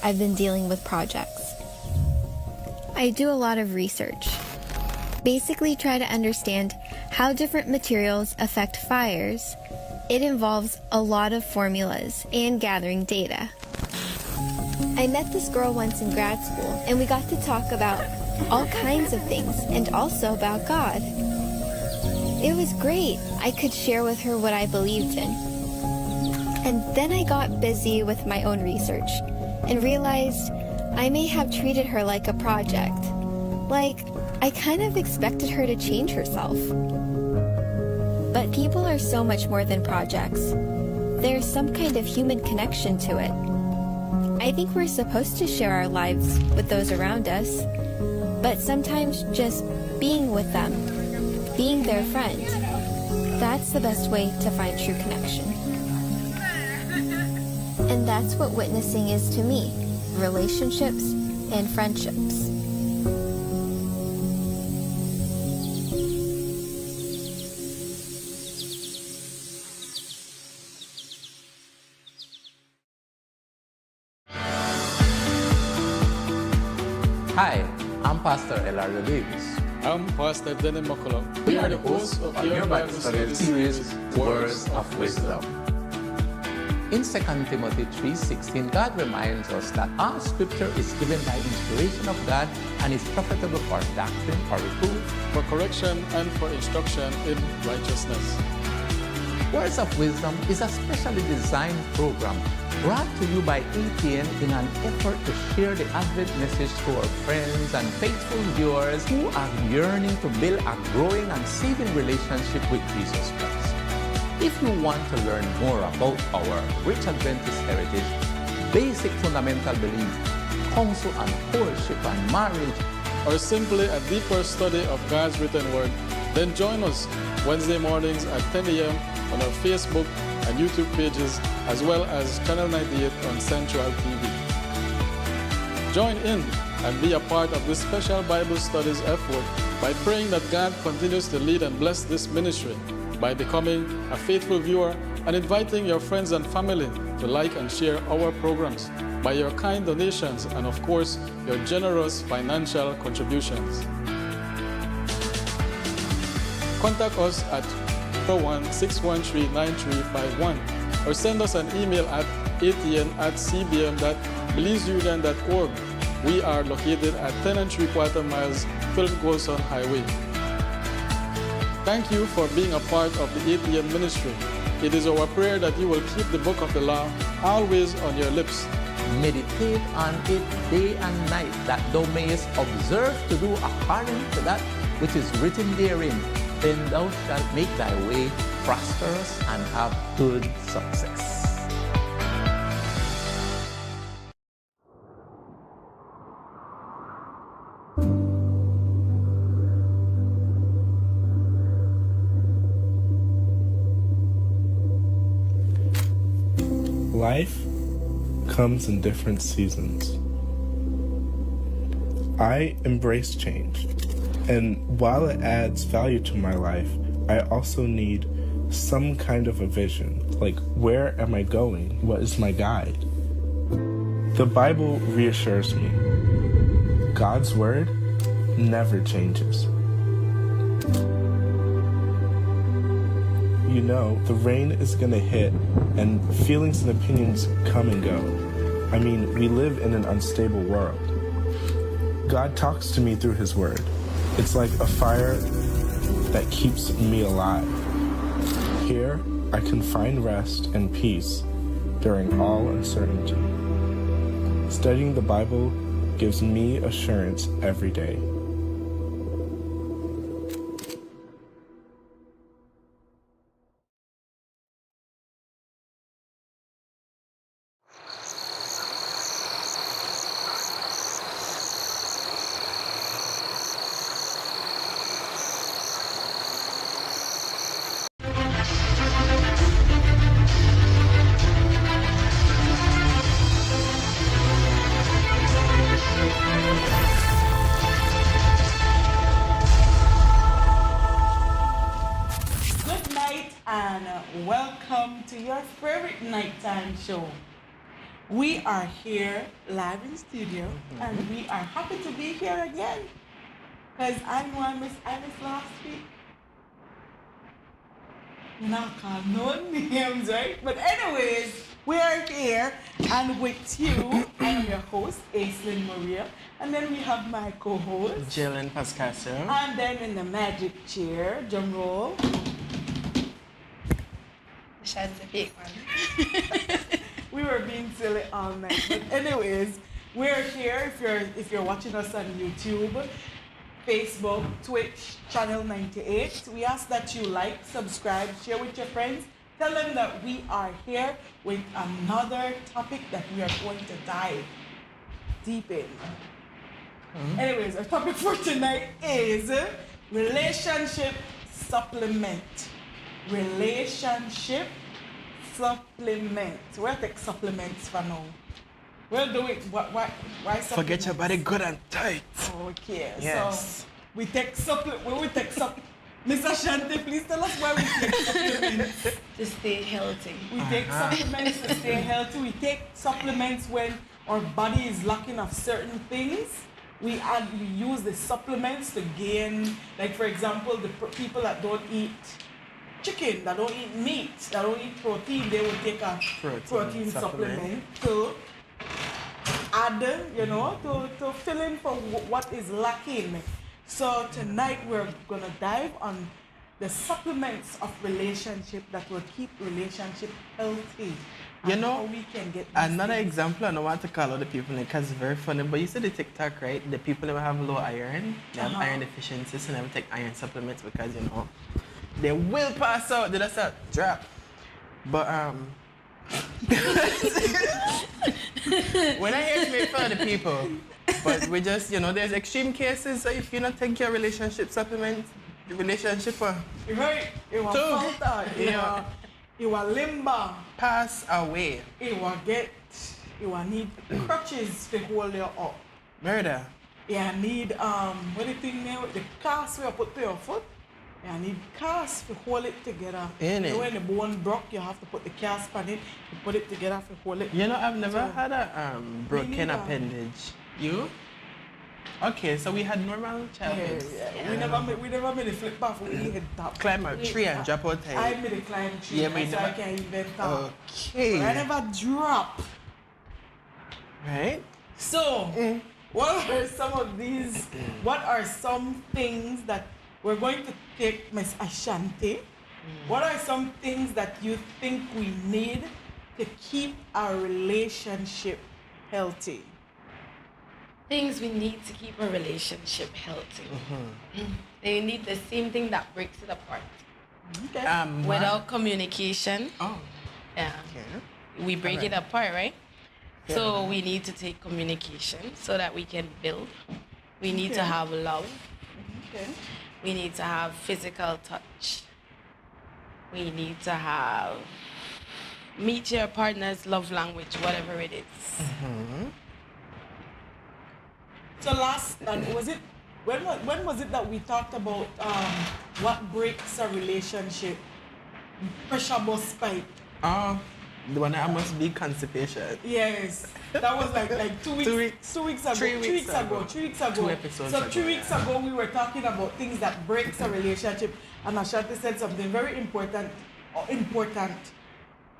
I've been dealing with projects. I do a lot of research. Basically try to understand how different materials affect fires. It involves a lot of formulas and gathering data. I met this girl once in grad school, and we got to talk about all kinds of things and also about God. It was great. I could share with her what I believed in. And then I got busy with my own research and realized I may have treated her like a project. Like, I kind of expected her to change herself. But people are so much more than projects. There's some kind of human connection to it. I think we're supposed to share our lives with those around us, but sometimes just being with them, being their friend, that's the best way to find true connection. And that's what witnessing is to me, relationships and friendships. Hi, I'm Pastor Eladio Davis. I'm Pastor Dennis McCullough. We are the hosts of your Bible study series, Words of Wisdom. In 2 Timothy 3:16, God reminds us that all scripture is given by inspiration of God and is profitable for doctrine, for reproof, For correction and for instruction in righteousness. Words of Wisdom is a specially designed program brought to you by ATN in an effort to share the Advent message to our friends and faithful viewers who are yearning to build a growing and saving relationship with Jesus Christ. If you want to learn more about our rich Adventist heritage, basic fundamental belief, counsel on courtship and marriage, Or simply a deeper study of God's written word, then join us Wednesday mornings at 10 a.m. on our Facebook and YouTube pages, as well as Channel 98 on Central TV. Join in and be a part of this special Bible studies effort by praying that God continues to lead and bless this ministry, by becoming a faithful viewer and inviting your friends and family to like and share our programs, by your kind donations and of course, your generous financial contributions. Contact us at 416139351 or send us an email at atn@cbm.belizeunion.org. We are located at 10 3/4 miles Philip Golson Highway. Thank you for being a part of the ATN ministry. It is our prayer that you will keep the book of the law always on your lips. meditate on it day and night, that thou mayest observe to do according to that which is written therein. Then thou shalt make thy way prosperous and have good success. Life comes in different seasons. I embrace change, and while it adds value to my life, I also need some kind of a vision. Like, where am I going? What is my guide? The Bible reassures me. God's word never changes. You know, the rain is gonna hit, and feelings and opinions come and go. I mean, we live in an unstable world. God talks to me through his word. It's like a fire that keeps me alive. Here, I can find rest and peace during all uncertainty. Studying the Bible gives me assurance every day. And welcome to your favorite nighttime show. We are here live in studio, and we are happy to be here again. Because I know I missed last week. You know, I call no names, right? But anyways, we are here, and with you, I am your host, Aislinn Murillo, and then we have my co-host, Jalen Pascascio. and then in the magic chair, drum roll. Shad's a big one. We were being silly all night. But anyways, we're here if you're watching us on YouTube, Facebook, Twitch, Channel 98. We ask that you like, subscribe, share with your friends. Tell them that we are here with another topic that we are going to dive deep in. Anyways, our topic for tonight is relationship supplement. Relationship supplement. We'll take supplements for now. We'll do it. Why supplements? Forget your body good and tight. Okay. Yes. So we take supplement. When we take Mr. Shanti, please tell us why we take supplements. To stay healthy. We take supplements to stay healthy. We take supplements when our body is lacking of certain things. We use the supplements to gain, like for example, the people that don't eat chicken, that don't eat meat, that don't eat protein, they will take a protein supplement to add, to fill in for what is lacking. So tonight we're gonna dive on the supplements of relationship that will keep relationship healthy. And how we can get another things. example, I don't want to call out the people because it's very funny, but you see the TikTok, right? The people that have low iron, they have iron deficiencies and they take iron supplements because, they will pass out. They just drop. But, when I hear to make fun of the people, but we just, there's extreme cases, so if you not take your relationship supplements, the relationship Right, it will falter, it will limber, pass away. it will need crutches to hold you up. Murder. You need what the thing now, the cast we put to your foot. You need cast to hold it together. Innit? When the bone broke, you have to put the cast on it to put it together to hold it. I've never had a broken neither. appendage. You? Okay, so we had normal childhood. We never made a flip off when we hit top. Climb a tree and drop out I here. made a climb tree, Yeah, but so I can't even talk. Okay. I never drop. Right? So, what are some of these? What are some things that we're going to take, Miss Ashanti? What are some things that you think we need to keep our relationship healthy? Things we need to keep a relationship healthy. They need the same thing that breaks it apart. Okay. Without communication, Oh, yeah, okay. we break it apart, right? So we need to take communication so that we can build. We need to have love. Okay. We need to have physical touch. We need to have meet your partner's love language, whatever it is. So when was it that we talked about what breaks a relationship? Pressure bust pipe. Oh, the one that must be constipation. Yes, that was like 2 weeks. 2 weeks. 2 weeks ago. 3 weeks ago. 3 weeks ago. 2 episodes so ago, 3 weeks ago we were talking about things that breaks a relationship, and Ashanti said something very important.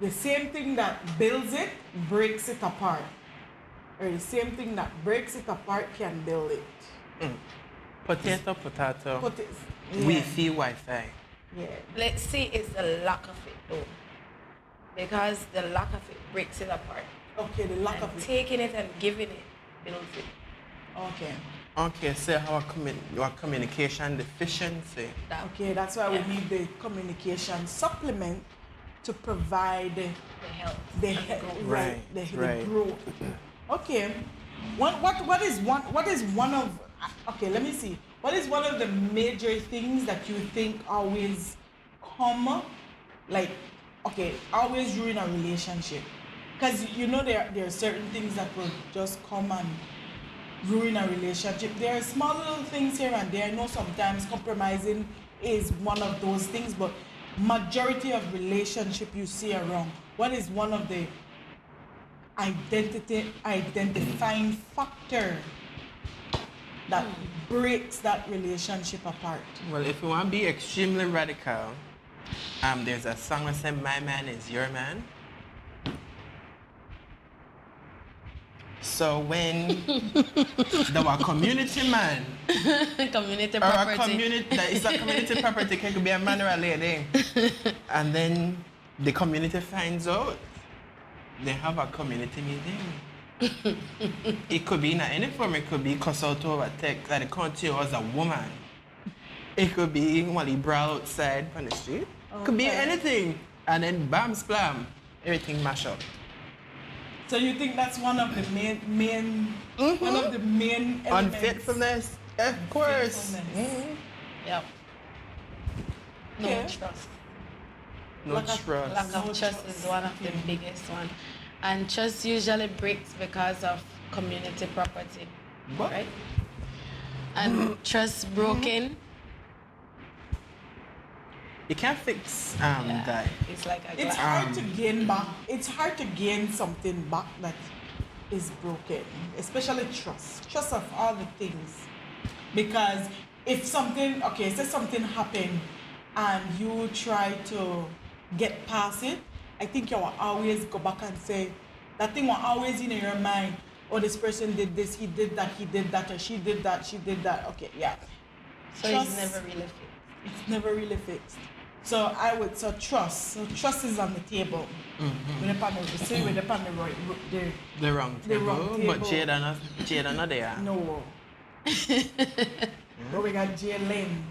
The same thing that builds it breaks it apart, or the same thing that breaks it apart can build it. Potato. Yeah. Wi-Fi, Wi-Fi. Yeah. Let's say it's the lack of it though. Because the lack of it breaks it apart. Okay, the lack And of it. taking it and giving it builds it. Okay. Okay, so our communication deficiency. Okay, that's why we need the communication supplement to provide The health. the and he- growth. right, Right, the right. growth. Okay. What is one of okay, let me see. What is one of the major things that you think always always ruin a relationship? Because there are certain things that will just come and ruin a relationship. There are small little things here and there. I know sometimes compromising is one of those things, but majority of relationship you see around, what is one of the identifying factor that breaks that relationship apart. Well, if you want to be extremely radical, there's a song that says, "My man is your man." So when the community man Community or a property. community, it's a community property, it could be a man or a lady, and then the community finds out, they have a community meeting. It could be in any form. It could be cuss out over text that the country as a woman. It could be while he brawl outside on the street. It could be anything. And then bam, splam, everything mash up. So you think that's one of the main one of the main elements? Unfaithfulness, of course. Unfaithfulness. Yep. No Yeah. trust. No Lack of- trust. Lack of No trust trust. is one of the biggest one. And trust usually breaks because of community property. What? Right? And trust broken, You can't fix that. it's like a It's glass. hard to gain back. It's hard to gain something back that is broken, especially trust. Trust of all the things, because if something, okay, say something happened, and you try to get past it, I think you will always go back and say that thing will always in your mind. Oh, this person did this, he did that, or she did that, Okay, yeah. So it's never really fixed. It's never really fixed. So trust is on the table. We're upon The wrong The table, wrong but table. Jada not there. no. But we got Jalen.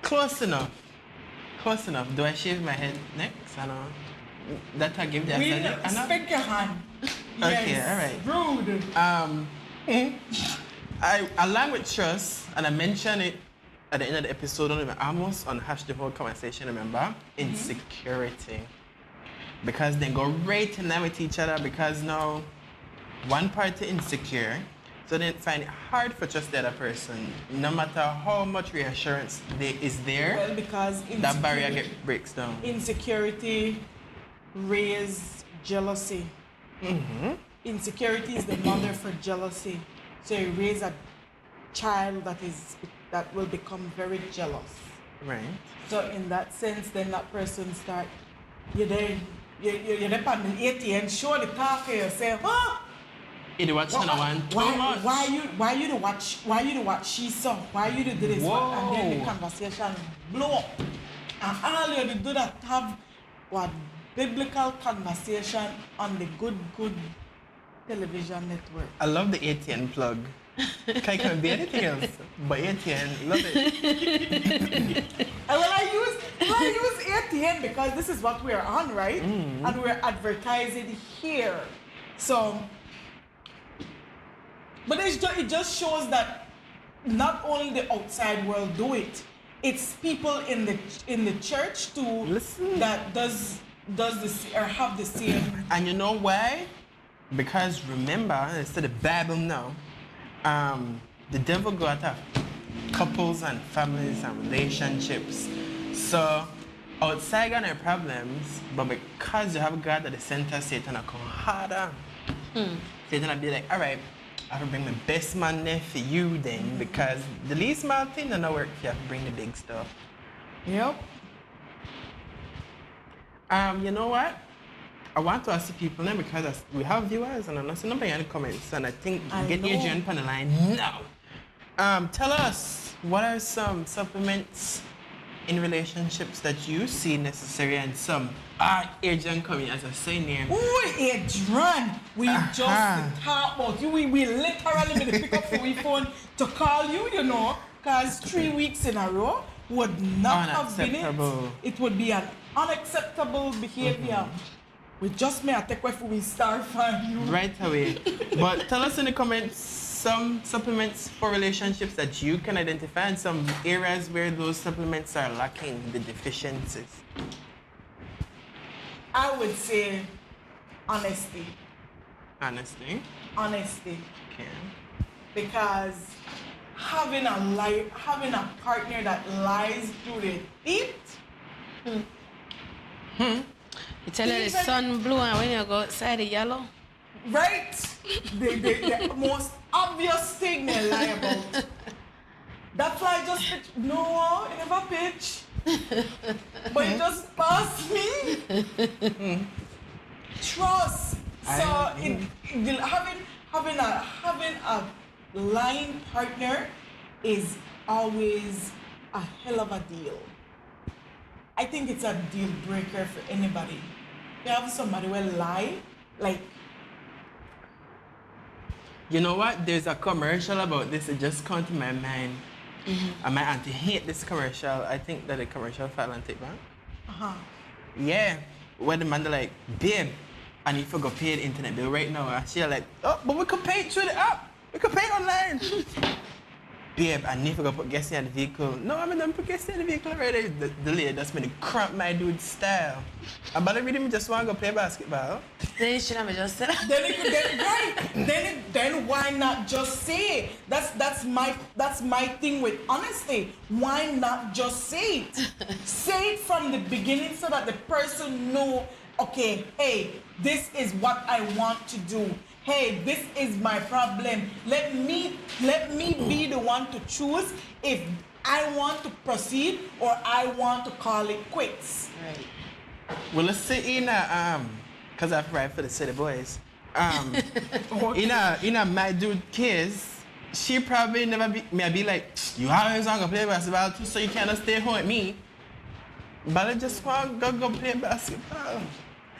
Close enough. Close enough. Do I shave my head next? I know. That I give the We aesthetic. I know. spank your hand. Okay, Yes. Rude. Along with trust, and I mentioned it at the end of the episode, almost on Hash the Whole Conversation, remember? Insecurity. Because they go right in line with each other, because now one party insecure, so they find it hard for trust the other person. No matter how much reassurance is there, Well, because that barrier breaks down. insecurity raise jealousy. Insecurity is the mother for jealousy. So you raise a child that will become very jealous. Right. So in that sense, then that person start, you're on the ATM, show the talk here, say, huh? You watch channel one too much. Why you to watch she saw? Why you to do this? Whoa. And then the conversation blow up. And all you to do that have what biblical conversation on the good television network. I love the ATN plug. Can be anything else, but ATN, love it. Well, I use ATN because this is what we're on, right? And we're advertising here. So, but it just shows that not only the outside world do it, it's people in the church too. Listen. That does this or have the same. And you know why? Because remember, it's to the Bible now. The devil go after couples and families and relationships. So outside got no problems, but because you have God at the center, Satan will come harder. Satan will be like, all right, I have to bring the best man there for you then, because the least small thing doesn't work if you have to bring the big stuff. Yep. You know what? I want to ask the people now because we have viewers and I'm not seeing nobody in the comments, and I think I get know. Adrian on the line now. Tell us, what are some supplements in relationships that you see necessary, and some Adrian coming as a saying name. Ooh, Adrian, we just talk about you. We literally made a pick up the phone to call you, you know, because 3 weeks in a row would not have been it. Unacceptable. It would be an unacceptable behavior. We just may take away for we start from you. Right away. But tell us in the comments some supplements for relationships that you can identify, and some areas where those supplements are lacking, the deficiencies. I would say honesty. Honesty. Honesty. Okay. Because having a partner that lies through the teeth. You tell her the sun blue and when you go outside the yellow. Right? The most obvious thing they lie about. That fly just pitch. No, it never pitch. But it just passed me. Trust. So having a line partner is always a hell of a deal. I think it's a deal breaker for anybody. You have somebody will lie, like. You know what? There's a commercial about this. It just come to my mind. And my auntie hate this commercial. I think that the commercial file and take back. Yeah. Where the man they like, babe, I need to go pay the internet bill right now. And she like, oh, but we could pay it through the app. We could pay it online. Babe, I need to go put gas in the vehicle. No, I'm done put gas in the vehicle already. The lady that's made cramp my dude's style. And but I really just want to go play basketball. Then you should have just said that. Then it could get right. Then why not just say it? That's my thing with honesty. Why not just say it? Say it from the beginning so that the person know, okay, hey, this is what I want to do. Hey, this is my problem. Let me be the one to choose if I want to proceed or I want to call it quits. Right. Well, let's say in a cause I pray for the city boys. In a my dude case, she probably never be like, you always want to play basketball too, so you cannot stay home with me. But I just want to go play basketball.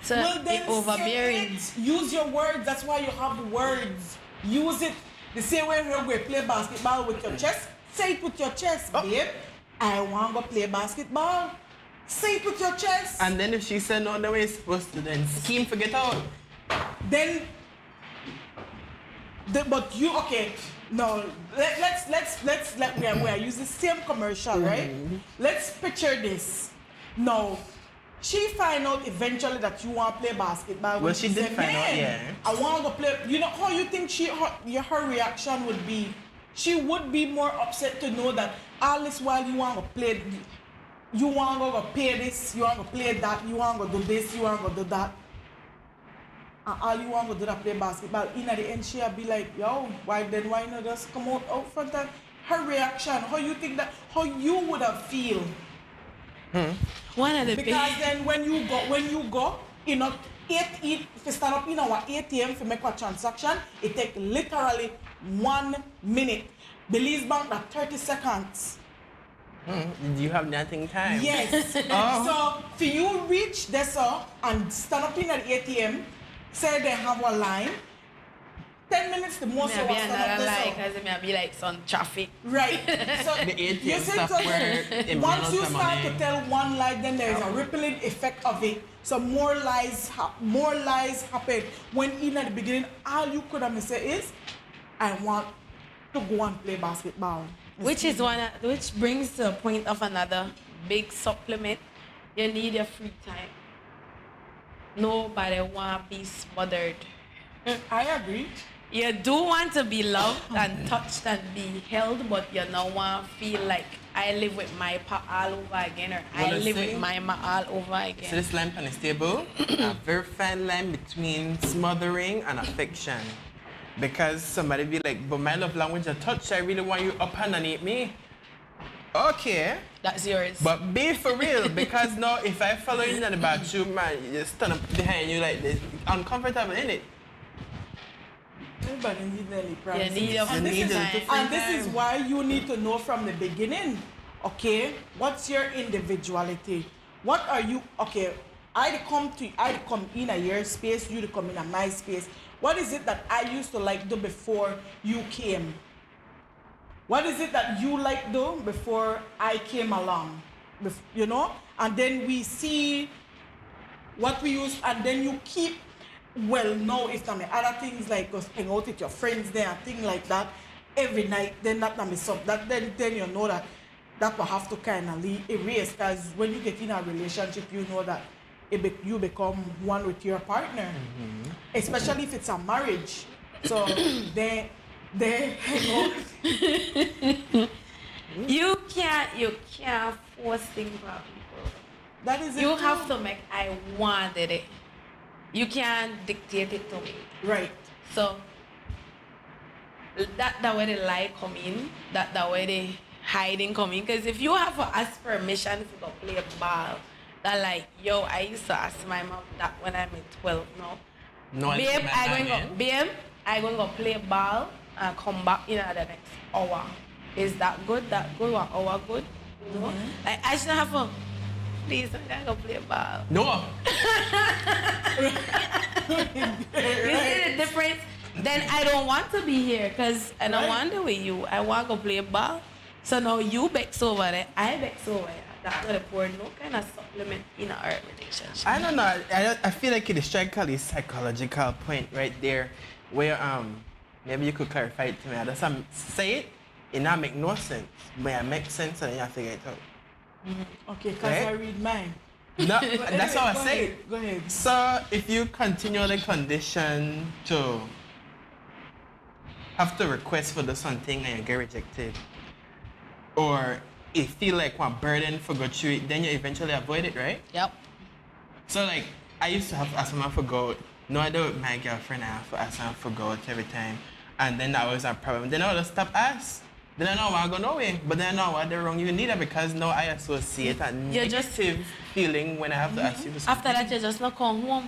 So Well, then overbearing. say it. Use your words. That's why you have the words. Use it. The same way you go play basketball with your chest. Say it with your chest, babe. I want to go play basketball. Say it with your chest. And then if she said no, the way it's supposed to, then scheme for get out. Then, but you okay? No, we are using the same commercial, right? Let's picture this. No. She find out eventually that you want to play basketball. Well, she did find out, yeah. I want to go play. You know how you think her reaction would be? She would be more upset to know that all this while you want to play, you want to go pay this, you want to play that, you want to do this, you want to do that. And all you want to do is play basketball. In at the end, she'll be like, yo, why not just come out front of her reaction? How you think that, how you would have feel? One of the Because then when you go, you know, if you stand up in our ATM to make a transaction, it takes literally 1 minute. Belize Bank that 30 seconds. Do you have nothing time? Yes. So for you reach this and stand up in an ATM, say they have a line, 10 minutes the most Maybe you stand up another this line because it may be like some traffic. Right. So The ATM you see, stuff where it once you runs the start money. to tell one lie, then there is a rippling effect of it. So more lies happen. When in at the beginning, all you could have said is, I want to go and play basketball. Which brings to a point of another big supplement. You need your free time. Nobody want to be smothered. I agree. You do want to be loved and touched and be held, but you don't want to feel like I live with my pa all over again or I Well, live see? with my ma all over again. So this line on this table, a very fine line between smothering and affection. Because somebody be like, but my love language is touch, I really want you up underneath me. Okay. That's yours. But be for real, because now if I follow you in the bathroom, man, you just stand up behind you like this, uncomfortable, innit? Everybody needs their You privacy. need your And free this is- time. And this is why you need to know from the beginning, okay, what's your individuality? What are you, okay, I come in a your space, you to come in a my space. What is it that I used to like do before you came? What is it that you like do before I came along? You know? And then we see what we use, and then you keep, well, no, if there are other things like just hang out with your friends there and things like that every night, then that may something that then you know that will have to kind of erase, because when you get in a relationship, you know that you become one with your partner, especially if it's a marriage. So they hang out. You can't force things on people. That is it You too. have to make I wanted it. You can't dictate it to me. Right. So that way the lie come in, that way the hiding come in. Because if you have to ask permission to go play ball, that like, yo, I used to ask my mom that when I'm 12 now. No, Babe, I going to go play ball and come back in the next hour. Is that good? That good? 1 hour good? You know? Like, I should have a, please, I gotta go play ball. No. You see the difference? Then I don't want to be here because I don't want to with you. I want to go play ball. So now you bex over there, I bex over there. That's not a poor no kind of supplement in our relationship. I don't know. I feel like it strikes a psychological point right there where maybe you could clarify it to me. I just say it, it not make no sense. But it makes sense and then you have to figure it out. Okay, because I read mine. No, that's how I say it. Go ahead. So if you continually condition to have to request for the something and you get rejected, or it feel like one burden for go through it, then you eventually avoid it, right? Yep. So like I used to have to ask someone for go. No, I do with my girlfriend. I have to ask someone for go every time, and then that was a problem. Then I would stop ask. Then I know I go nowhere. But then I know what the wrong you need it because now I associate a negative feeling when I have to ask you for something. After that, you just not come home.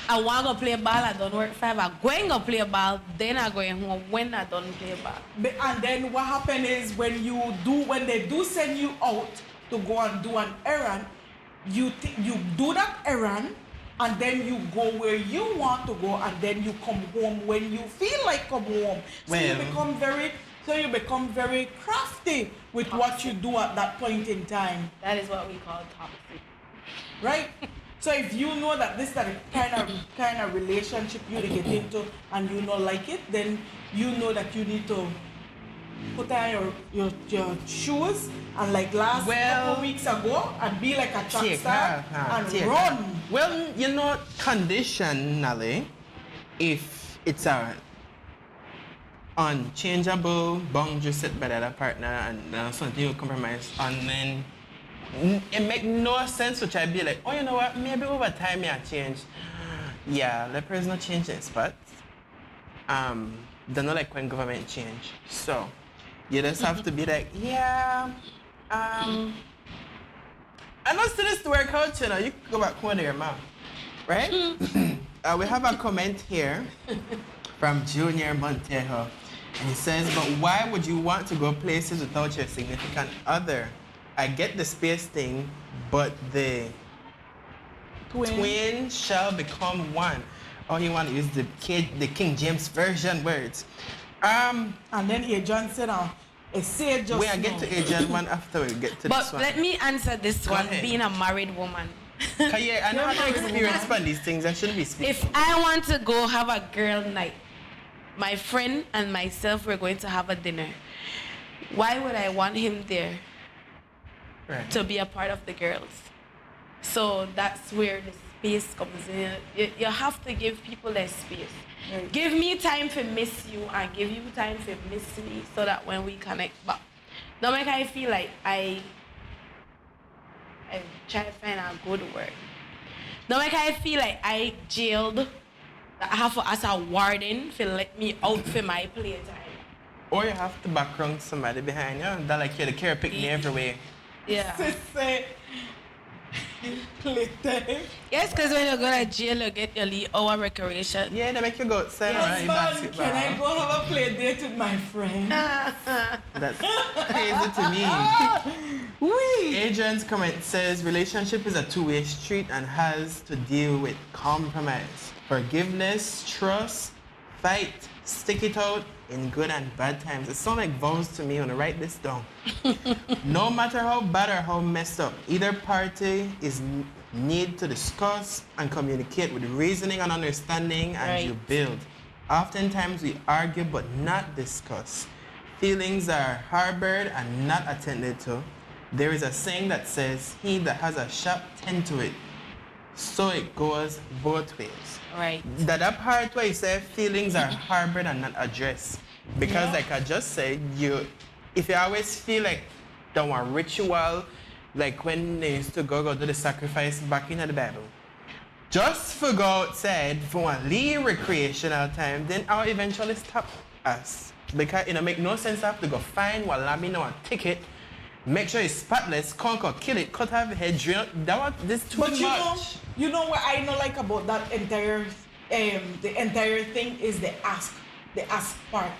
I want to go play ball, I don't work 5. I'm going to play ball, then I'm going home when I don't play ball. And then what happens is when they do send you out to go and do an errand, you do that errand, and then you go where you want to go, and then you come home when you feel like come home. So you become very crafty with what you do at that point in time. That is what we call toxic. Right? So if you know that this is the kind of relationship you get into and you don't like it, then you know that you need to put on your shoes and like couple weeks ago and be like a track star and run. Well, you know, conditionally, if it's a unchangeable boundary set by the other partner and something you compromise on, then it make no sense to try to be like, oh, you know what, maybe over time I change. Yeah, the person not change their spots. They're not like when government change. So you just have to be like, yeah, I don't see this to work out, you know. You can go back home to your mom. Right? We have a comment here from Junior Montejo. And he says, but why would you want to go places without your significant other? I get the space thing, but the twin shall become one. Oh, you want to use the King James Version words. And then Adrian said, say just we get to Adrian one after we get to this one. But let me answer this one, being a married woman. Yeah, I know how to experience on these things. I shouldn't be speaking. If I want to go have a girl night, my friend and myself were going to have a dinner. Why would I want him there? Right. To be a part of the girls. So that's where the space comes in. You have to give people their space. Right. Give me time to miss you and give you time to miss me so that when we connect back. Don't make I feel like I try to find a good word. Don't make I feel like I jailed. I have to ask a warden to let me out for my playtime. Or you have to background somebody behind you that like you're the care pick me everywhere. Yeah. Playtime. Yes, because when you go to jail, you get your lead hour recreation. Yeah, they make you go outside. Yes, can I go have a play date with my friend? That's crazy to me. Adrian's comment says, relationship is a two-way street and has to deal with compromise, forgiveness, trust, fight, stick it out in good and bad times. It sounds like vows to me when I write this down. No matter how bad or how messed up, either party is need to discuss and communicate with reasoning and understanding, and you build. Oftentimes we argue but not discuss. Feelings are harbored and not attended to. There is a saying that says, he that has a shop tend to it. So it goes both ways. Right. That part where you say feelings are harbored and not addressed. Because like I just said, if you always feel like that one ritual, like when they used to go do the sacrifice back in the Bible, just for go outside for one little recreational time, then I'll eventually stop us. Because it make no sense to have to go find one lobby now a ticket, make sure it's spotless, conquer, kill it, cut off the head, drill. This too But much. you know what I don't like about that entire the entire thing is the ask part.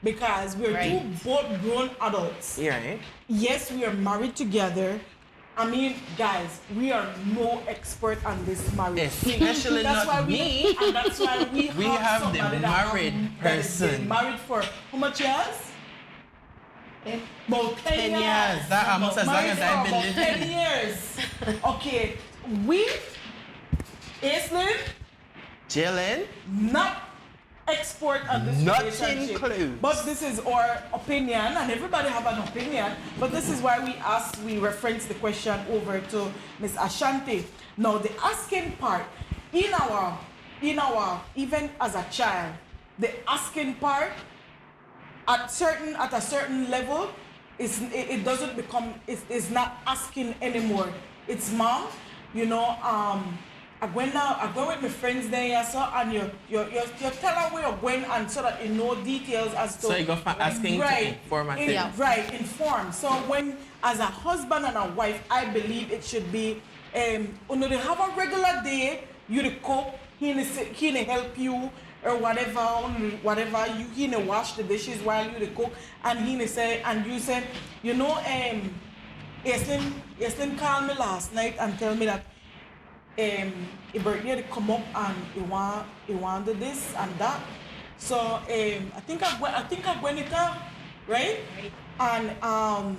Because we're Right. both grown adults. Yeah, right? Yes, we are married together. I mean, guys, we are no expert on this marriage. Especially That's why not we, me. and that's why we have the somebody that married that has been person. married for how much years? About 10 years. 10 years. That almost as long Married as for I've been about living. 10 years. Okay, we, Aislinn, Jalen, not expert on this Not relationship. includes. But this is our opinion, and everybody have an opinion. But this is why we reference the question over to Miss Ashanti. Now the asking part, in our even as a child, the asking part at a certain level it doesn't become it's not asking anymore. It's mom, you know, I go with my friends there, yeah, so, and you tell her where you're going, and so that you know details as to. So you go from asking to informative. Right, informed. So when, as a husband and a wife, I believe it should be, they have a regular day, you the cook, he help you, or whatever, he wash the dishes while you the cook, and he say, and you say, you know, Aislinn called me last night and tell me that his birthday to come up and he wanted this and that. So I think I'm going to come, right? And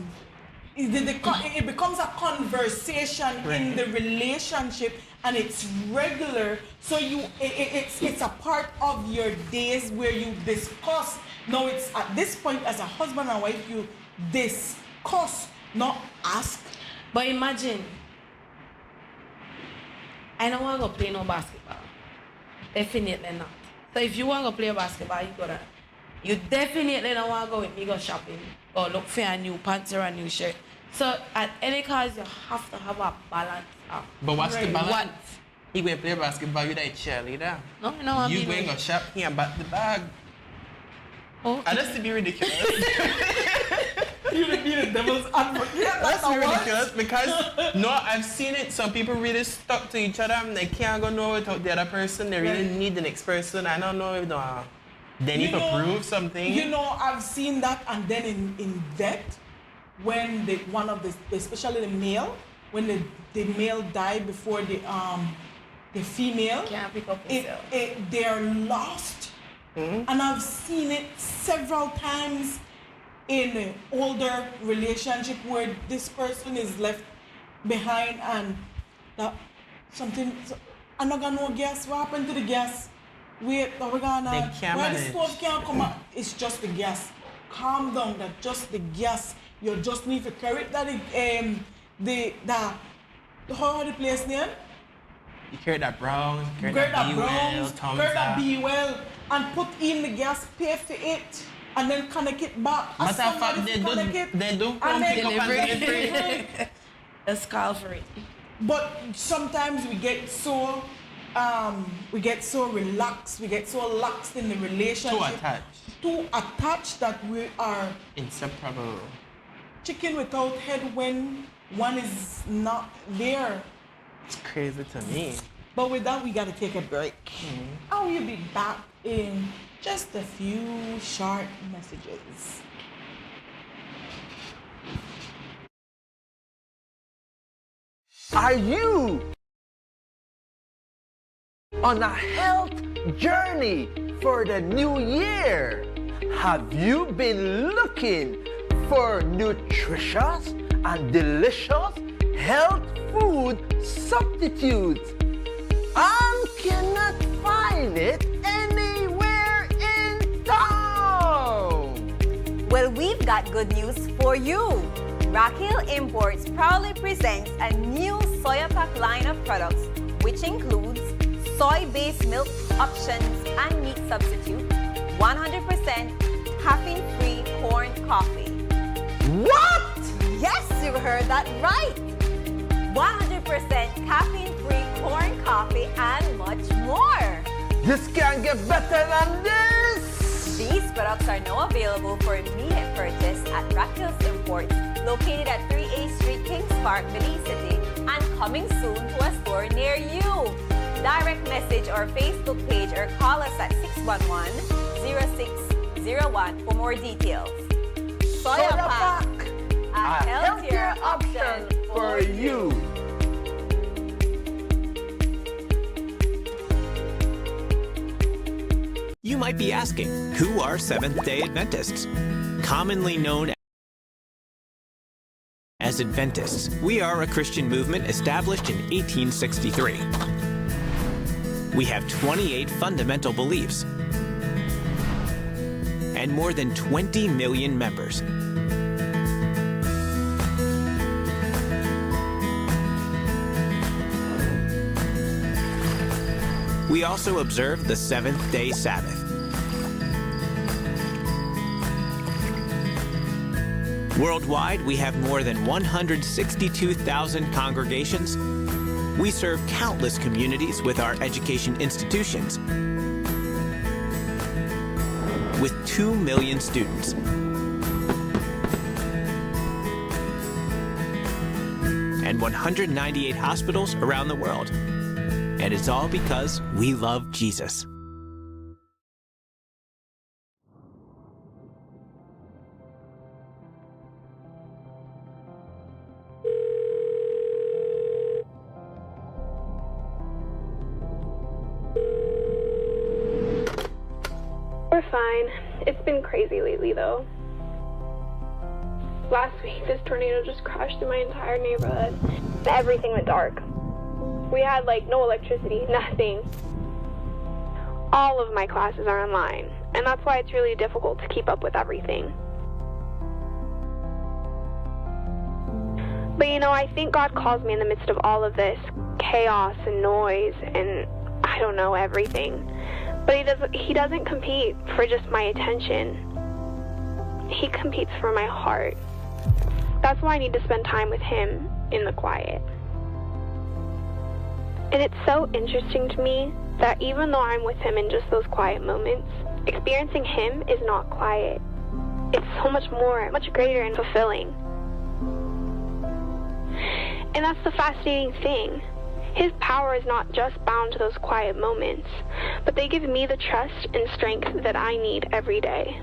it becomes a conversation in the relationship, and it's regular. So it's a part of your days where you discuss. Now it's at this point as a husband and wife you discuss, not ask. But imagine, I don't want to go play no basketball. Definitely not. So if you want to play basketball, you definitely don't want to go with me go shopping or look for a new pants or a new shirt. So at any cost, you have to have a balance. But what's the balance? What? He going to play basketball, you that cheerleader. No, you know what I You mean? going to go shop, he about the bag. Oh, And that's to be ridiculous. You be the devil's advocate. That's ridiculous because no, I've seen it. Some people really stuck to each other and they can't go nowhere without the other person. They really need the next person. I don't know if they need to prove something. You know, I've seen that, and then in that, when especially the male, when the male die before the female, can't pick up yourself. they're lost. And I've seen it several times in an older relationship where this person is left behind, and that I'm not gonna know gas. What happened to the gas? Wait, we're gonna. Why the stove can't come up? It's just the gas. Calm down. That's just the gas. You just need to carry that. How the place name? You carry that brown, carry Carry that that browns, carry that be well, and put in the gas, pay for it, and then connect it back. Matter of fact, they do come pick up and delivery. Let's call for it. But sometimes we get so relaxed, we get so laxed in the relationship. Too attached that we are inseparable. chicken without head when one is not there. It's crazy to me. But with that, we gotta take a break. I will be back in just a few short messages. Are you on a health journey for the new year? Have you been looking for nutritious and delicious health food substitutes and cannot find it anywhere in town? Well, we've got good news for you. Raquel Imports proudly presents a new Soya Pack line of products, which includes soy-based milk options and meat substitute, 100% caffeine-free corn coffee. What? Yes, you heard that right. 100% caffeine-free corn coffee, and much more. This can't get better than this! These products are now available for immediate purchase at Raquel's Imports, located at 3A Street, Kings Park, Belize City, and coming soon to a store near you. Direct message our Facebook page or call us at 611-0601 for more details. Soya Pack, a healthier option for you. You might be asking, who are Seventh-day Adventists? Commonly known as Adventists, we are a Christian movement established in 1863. We have 28 fundamental beliefs and more than 20 million members. We also observe the seventh-day Sabbath. Worldwide, we have more than 162,000 congregations. We serve countless communities with our education institutions, with 2 million students. And 198 hospitals around the world. And it's all because we love Jesus. We're fine. It's been crazy lately, though. Last week, this tornado just crashed through my entire neighborhood. Everything went dark. We had, no electricity, nothing. All of my classes are online, and that's why it's really difficult to keep up with everything. But I think God calls me in the midst of all of this chaos and noise and, everything. But he doesn't compete for just my attention. He competes for my heart. That's why I need to spend time with him in the quiet. And it's so interesting to me that even though I'm with him in just those quiet moments, experiencing him is not quiet. It's so much more, much greater and fulfilling. And that's the fascinating thing. His power is not just bound to those quiet moments, but they give me the trust and strength that I need every day.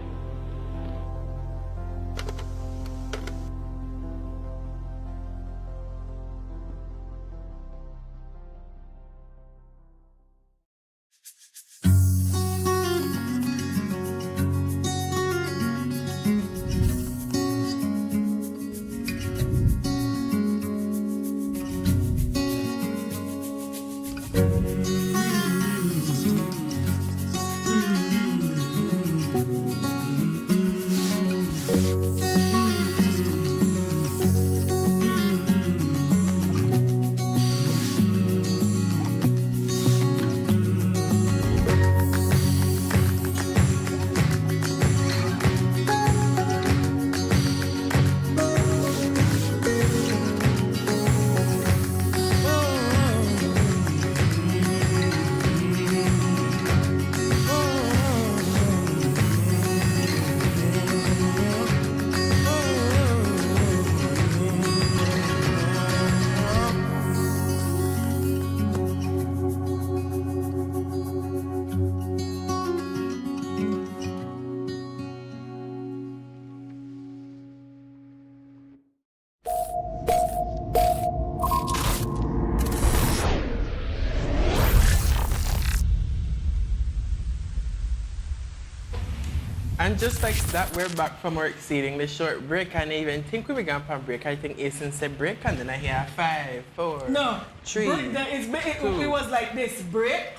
And just like that, we're back from our exceedingly short break. I didn't even think we were going for a break. I think Aislinn said break, and then I hear 5, 4, No, 3, it was like this, break.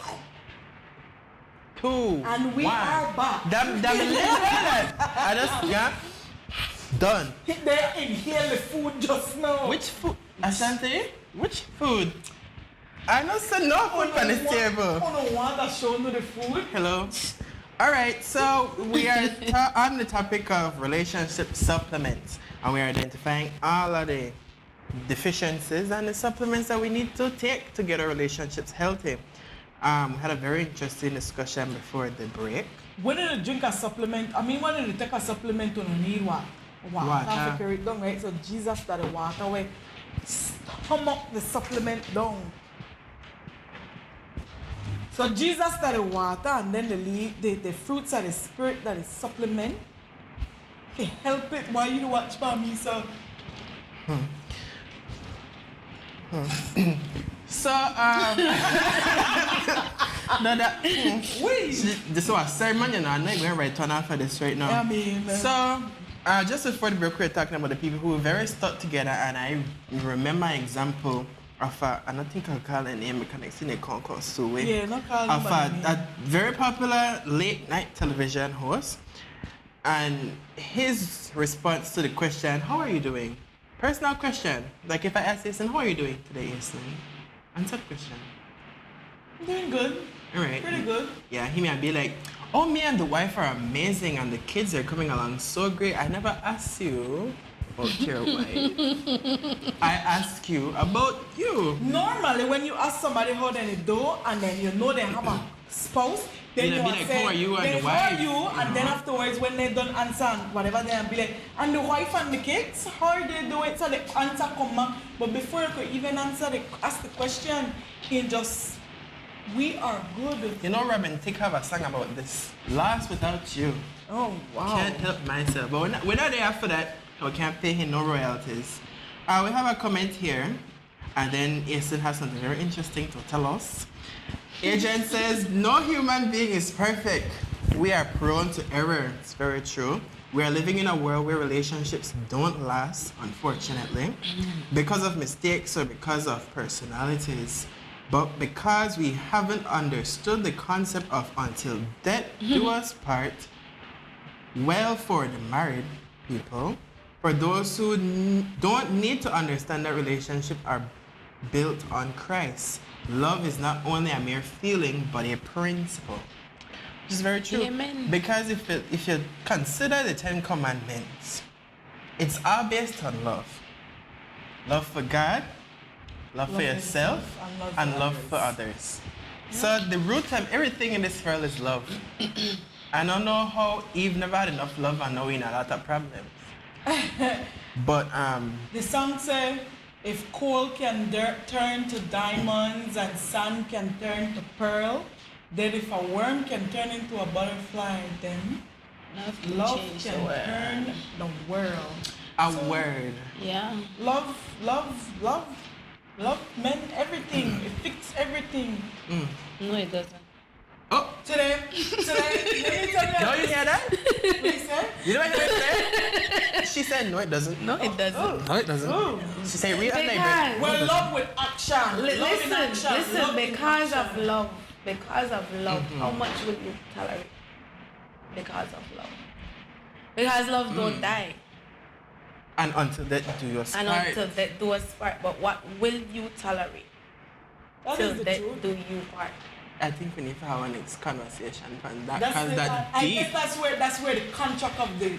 2, and we 1. are back. I just, done. They inhale the food just now. Which food? Asante? Which food? I don't see no food on this table. I don't want to show me the food. Hello. All right, so we are on the topic of relationship supplements, and we are identifying all of the deficiencies and the supplements that we need to take to get our relationships healthy. We had a very interesting discussion before the break. When you drink a supplement, when you take a supplement, you don't need what? Water. To carry it down, right? So Jesus that the water way stomach the supplement down. So Jesus that the water and then the fruits of the spirit that is supplement. Okay, help it while you watch for me, so. So, this is a sermon, you know, I'm not going to write one for this right now. So, just before the break, we were talking about the people who were very stuck together, and I remember an example of I don't think I'll call her name because I've seen a concourse so yeah, not call of a very popular late night television host, and his response to the question, how are you doing? Personal question. Like if I ask Aislinn, how are you doing today, Aislinn? Answer the question. Doing good. All right. Pretty good. Yeah, he may be like, oh, me and the wife are amazing and the kids are coming along so great. I never asked you about your wife. I ask you about you. Normally, when you ask somebody how they do and then you know they have a spouse, then you be like, say, how are you and the how wife? are you? And then afterwards, when they don't answer whatever, they be like, and the wife and the kids, how are they doing? So the answer come back. But before you could even ask the question, he just, we are good. You know, Robin Thicke have a song about this. Lost without you. Oh, wow. Can't help myself. But we're not there after that. We can't pay him no royalties. We have a comment here. And then Aislinn has something very interesting to tell us. Agent says, no human being is perfect. We are prone to error. It's very true. We are living in a world where relationships don't last, unfortunately, because of mistakes or because of personalities. But because we haven't understood the concept of until death do us part, well, for the married people, for those who don't need to understand that relationships are built on Christ. Love is not only a mere feeling, but a principle. Which is very true. Amen. Because if you consider the 10 Commandments, it's all based on love. Love for God, love for yourself, and love for others. Yeah. So the root of everything in this world is love. I don't know how Eve never had enough love and now we in a lot of problems. But the song says, if coal can turn to diamonds and sand can turn to pearl, then if a worm can turn into a butterfly, then love can turn the world. A word. Yeah. Love meant everything. It fixed everything. No, it doesn't. Oh, today, let me tell you. No, you hear that? What you said? You know what she said? She said, no, it doesn't. No, it doesn't. Oh. No, it doesn't. Oh. She said, read that. Well, love with action. Listen, because of love, how much will you tolerate? Because of love. Because love don't die. And until death do us part. And until death do us part. But what will you tolerate? Till death do you part. I think we need to have a next conversation on that, because that's deep. I guess that's where the contract of the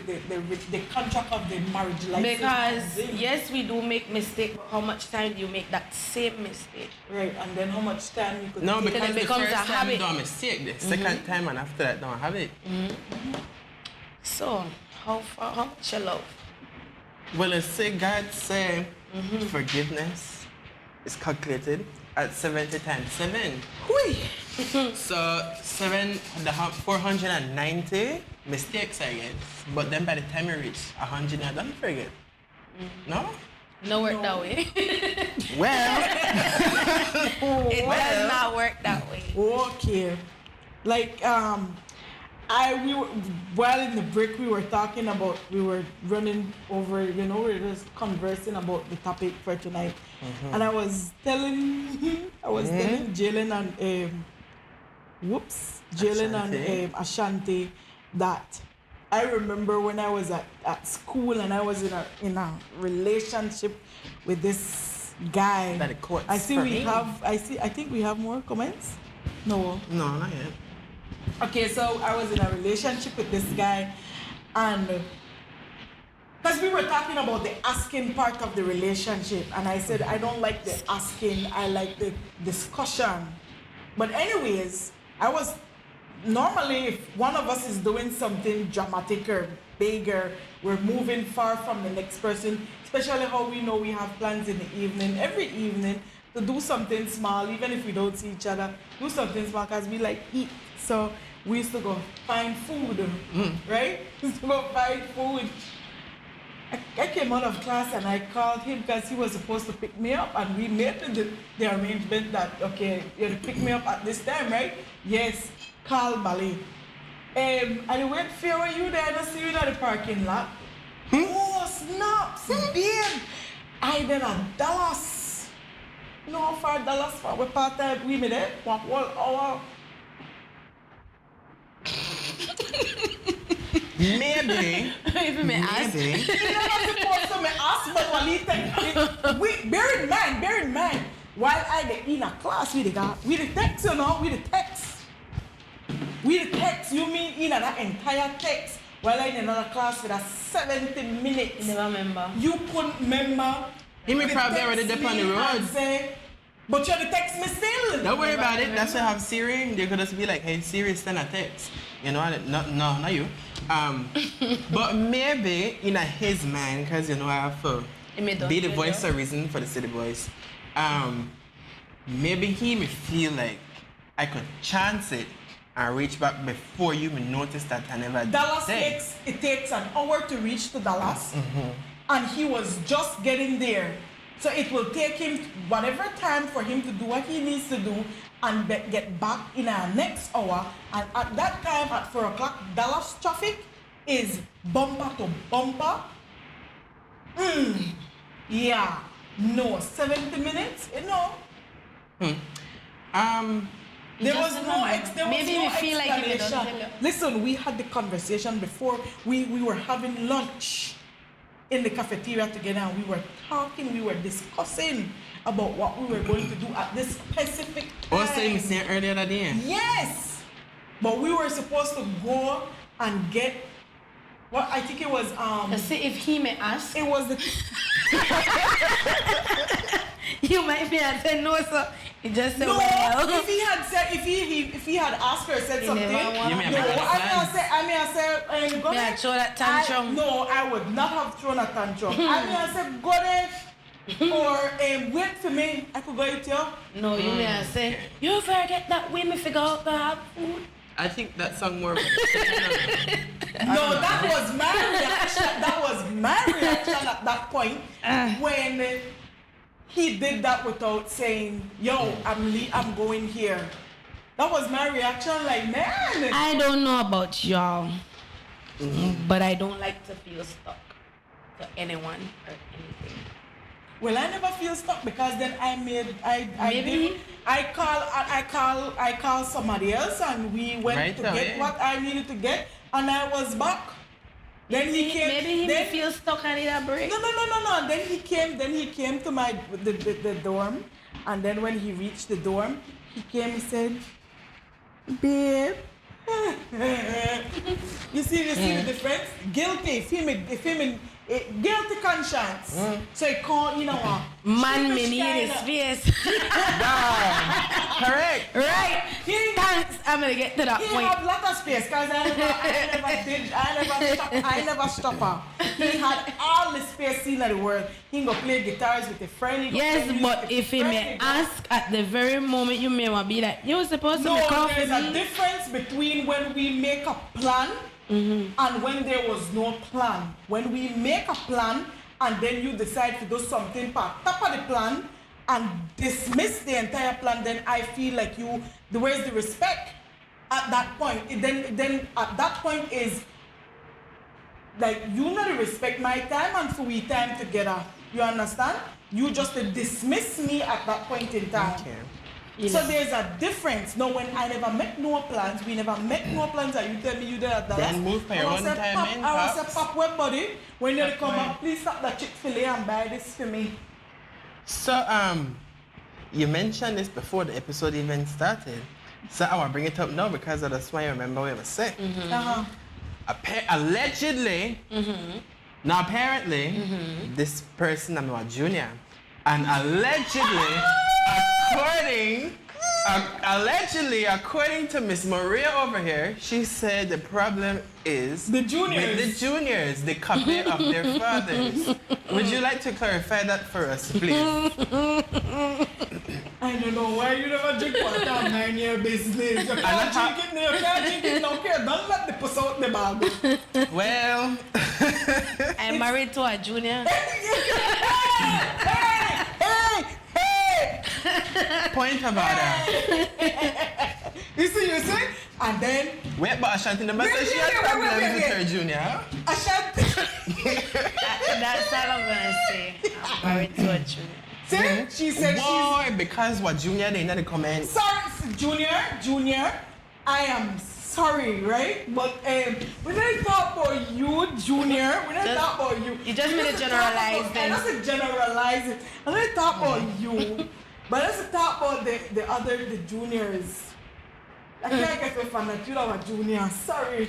contract of the marriage life. Because yes, we do make mistakes. But how much time do you make that same mistake? Right, and then how much time you could. No, take. because it the becomes first a time habit. you do a mistake, the second time and after that don't have it. So how much you love? Well, let's say God say forgiveness is calculated at 70 times 7. So 490 mistakes, I guess. But then by the time you reach 100, you're done forget. No? No work that way. Well, it does not work that way. Okay. Like while in the break we were running over, we were just conversing about the topic for tonight. And I was telling Jalen and Ashanti that I remember when I was at school and I was in a relationship with this guy. I think we have more comments. No, not yet. Okay, so I was in a relationship with this guy, and Because we were talking about the asking part of the relationship, and I said I don't like the asking, I like the discussion. But anyways, normally if one of us is doing something dramatic or big, or we're moving far from the next person, especially how we know we have plans in the evening, every evening, to do something small, even if we don't see each other, do something small because we like eat. So we used to go find food, right? We used to go find food. I came out of class and I called him because he was supposed to pick me up, and we made the arrangement that, okay, you're to pick me up at this time, right? Yes, call Bali. And I went, Fear, were you there? I don't see you in the parking lot. Oh, snaps, babe. I did a Dallas. You know how far Dallas from? We're part time, we made it, 1 whole hour. Maybe. If me ask. He never supposed to me ask, but when he think, bear in mind, while I get in a class with the text, you know, with the text, you mean in an entire text, while I in another class with a 70 minutes. You never remember. You couldn't remember. He may probably already dip on the road. Say, but you're the text me still. Don't worry about it. That's why I have Siri. They could just be like, hey, Siri, send a text. You know, no, not you. But maybe in his mind, because you know I have to be the voice of reason for the city boys. Maybe he may feel like I could chance it and reach back before you may notice that I never did. Dallas takes an hour to reach to Dallas, and he was just getting there. So it will take him whatever time for him to do what he needs to do and get back in our next hour. And at that time, at 4 o'clock, Dallas traffic is bumper to bumper. Yeah. No, 70 minutes, you know. There was no explanation. Listen, we had the conversation before. We were having lunch in the cafeteria together, and we were talking, we were discussing about what we were going to do at this specific time. Also, you said earlier that day? Yes! But we were supposed to go and get, well, I think it was, see if he may ask. It was the... You might be and say no, sir. He just said, no, well. if he had said, if he had asked or said something, go there. Throw that tantrum. No, I would not have thrown a tantrum. I said, go there. Or wait for me, I could go eat you. No, you may have said, you forget that we may figure out to have food. I think that song more. No, that was my reaction. That was my reaction at that point when he did that without saying, "Yo, I'm going here." That was my reaction. Like, man. I don't know about y'all, but I don't like to feel stuck to anyone or anything. Well, I never feel stuck because then I call somebody else and we went to get what I needed to get and I was back. Then he came. Maybe he may feel stuck and need a break. No. Then he came to the dorm, and then when he reached the dorm, he came and said, "Babe." You see the difference? Guilty, feeling guilty conscience. So he called, man may need his face. Correct. Right. Thanks. I'm gonna get to that point. He had a lot of space because I never stop her. He had all the space in the world. He go play guitars with a friend. Yes, but if he may ask at the very moment, you may want to be like, you're supposed to make off with me. There's a difference between when we make a plan and when there was no plan. When we make a plan and then you decide to do something part top of the plan and dismiss the entire plan, then I feel like where's the respect at that point? Then at that point is like you not respect my time and for we time together. You understand? You just dismiss me at that point in time. Okay. So there's a difference. No, when I never make no plans, we never make no plans, and you tell me you did at Dallas. Then move for your own time in, I was a pop web buddy. When you come up, please stop the Chick-fil-A and buy this for me. So you mentioned this before the episode even started. So I want to bring it up now because that's why I remember what I was saying. Allegedly, Now apparently, this person, I'm a junior, and allegedly, according to Miss Maria over here, she said the problem is the juniors. With the juniors, the copy of their fathers. Would you like to clarify that for us, please? I don't know why you never drink water 9-year business. You can't drink it now, you can't drink it now. Okay, don't let the puss out the bag. Well, I'm married to a junior. Hey! Point of order. You see? And then... Wait, but Ashanti never said she had problems with her junior. Ashanti... That's all I'm gonna say. I'm married to a junior. See? She said Why? Because what junior they in the comments. Sorry, junior, I am sorry, right? But when I talk about you, junior, when I talk about you, you just made it generalize it. That's a generalize it. And I talk about you, but let's talk about the juniors. I can't get the fun that you are a junior. Sorry.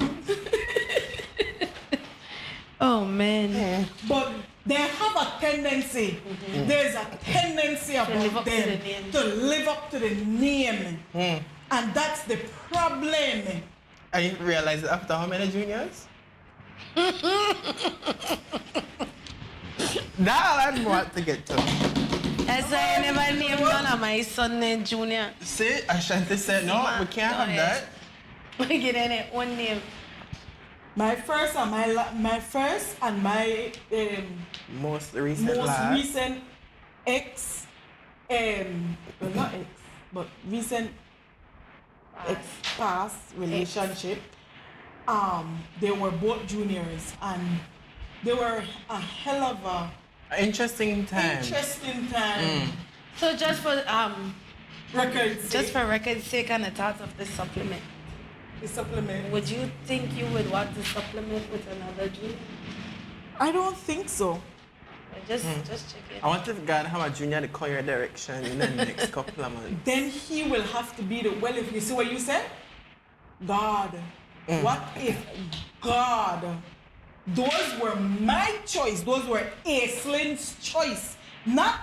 Oh man. But they have a tendency. There's a tendency about them to live up to the name. And that's the problem. I didn't realize it after how many juniors? Now I want to get to. That's why I never named none of my son named Junior. See, Ashanti said, no, we can't have that. We get in it one name. My first and my most recent ex, well, not ex, but recent ex-past relationship, they were both juniors, and they were a hell of a interesting time. So just for record's sake and the thought of this supplement. The supplement. Would you think you would want to supplement with another junior? I don't think so. Just check it. I want to God have a junior to call your direction in the next couple of months. Then he will have to be if you see what you said? God. What if God? Those were my choice. Those were Aislinn's choice, not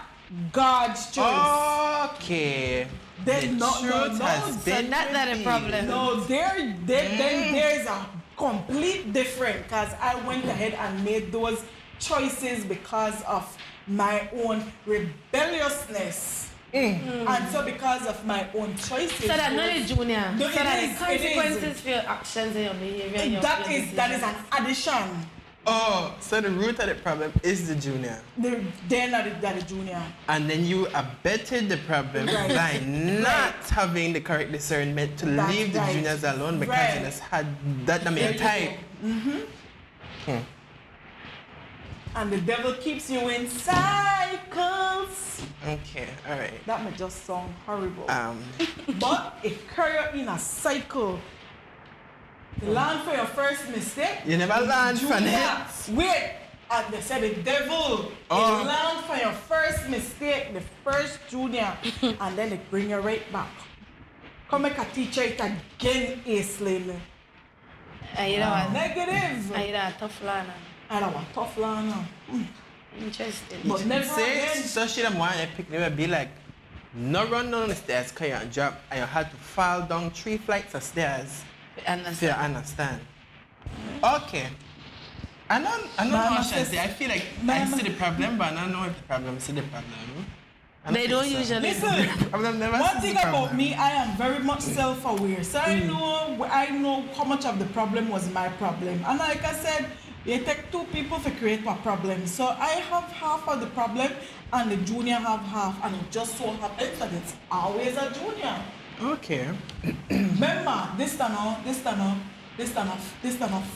God's choice. Okay. Then the truth has been not that a problem. No, then there's a complete difference, because I went ahead and made those choices because of my own rebelliousness. And so because of my own choices. So that not a junior. No, so that the consequences for your actions and your behavior. That is an addition. Oh, so the root of the problem is the junior. They're not the junior. And then you abetted the problem by not having the correct discernment to leave the juniors alone because you just had that many type. And the devil keeps you in cycles. Okay, all right. That may just sound horrible. But it carries you in a cycle. You learn for your first mistake. You never learned from it. Wait. And they said the devil. You learn for your first mistake, the first junior, and then they bring you right back. Come make a teacher it again, Aislinn. Negative. I tough learner. I don't want tough learner. Interesting. But never again. So she don't want to pick me be like, no run down the stairs because you drop and you had to fall down 3 flights of stairs. To understand. Okay. I don't know how to say. I feel like I see the problem, but I don't know if the problem is the problem. They don't usually. Listen, one thing about me, I am very much self-aware. So I know how much of the problem was my problem. And like I said, you take 2 people to create a problem. So I have half of the problem and the junior have half. And it just so happens that it's always a junior. Okay. Remember, this is not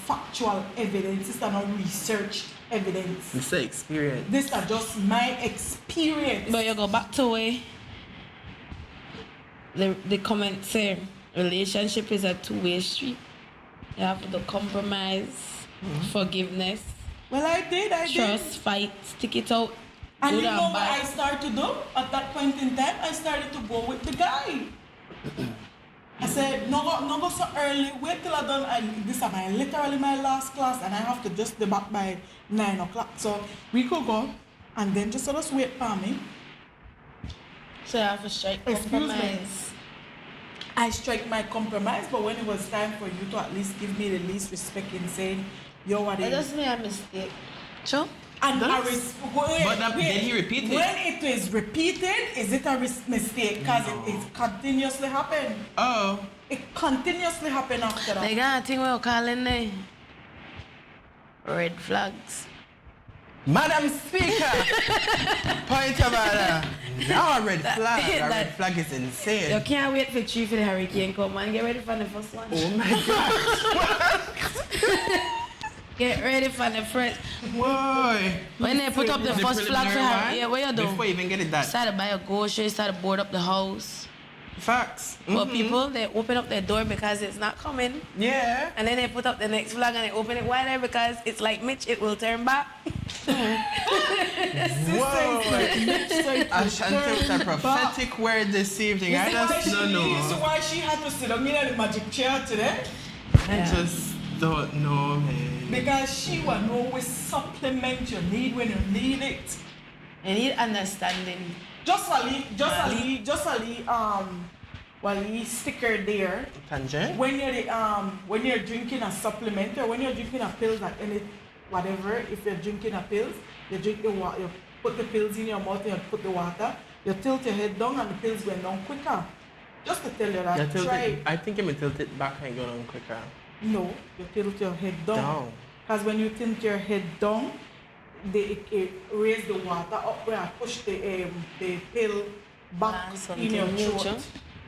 factual evidence. This is not research evidence. You say experience. This is just my experience. But you go back to where the comment say relationship is a 2-way street. You have to compromise, forgiveness. Well, I did. Trust, fight, stick it out. And you know what I started to do? At that point in time, I started to go with the guy. I said, no go so early. Wait till I done. This is literally my last class, and I have to just be back by 9 o'clock. So we could go, and then just wait for me. So I have to strike compromise. I strike my compromise, but when it was time for you to at least give me the least respect in saying, yo, what It is doesn't mean a mistake. Sure. And did he repeat it? When it is repeated, is it a mistake? Because it continuously happen. Oh. It continuously happen after that. Like that thing we're calling there. Red flags. Madam Speaker! Point about that. Now a red flag. A red flag is insane. You can't wait for 3 for the hurricane come and get ready for the first one. Oh my God. Get ready for the first. Whoa. When they put up the first flag for her, yeah, what you do? Before you even get it done. Start to buy a grocery, start to board up the house. Facts. But people, they open up their door because it's not coming. Yeah. And then they put up the next flag and they open it wider because it's like Mitch, it will turn back. Whoa. Ashanti with a prophetic word this evening. I just don't know. You see why she had to sit down in the magic chair today? I just don't know, man. Because she will know which supplement you need when you need it. You need understanding. Just a sticker there. Tangent. When you're drinking a supplement or when you're drinking a pills at any whatever, if you're drinking a pills, you drink the water, you put the pills in your mouth and you put the water, you tilt your head down and the pills go down quicker. Just to tell you that. Try. I think you may tilt it back and go down quicker. No, you tilt your head down. Because when you tilt your head down, it raise the water up where I push the pill back in your throat.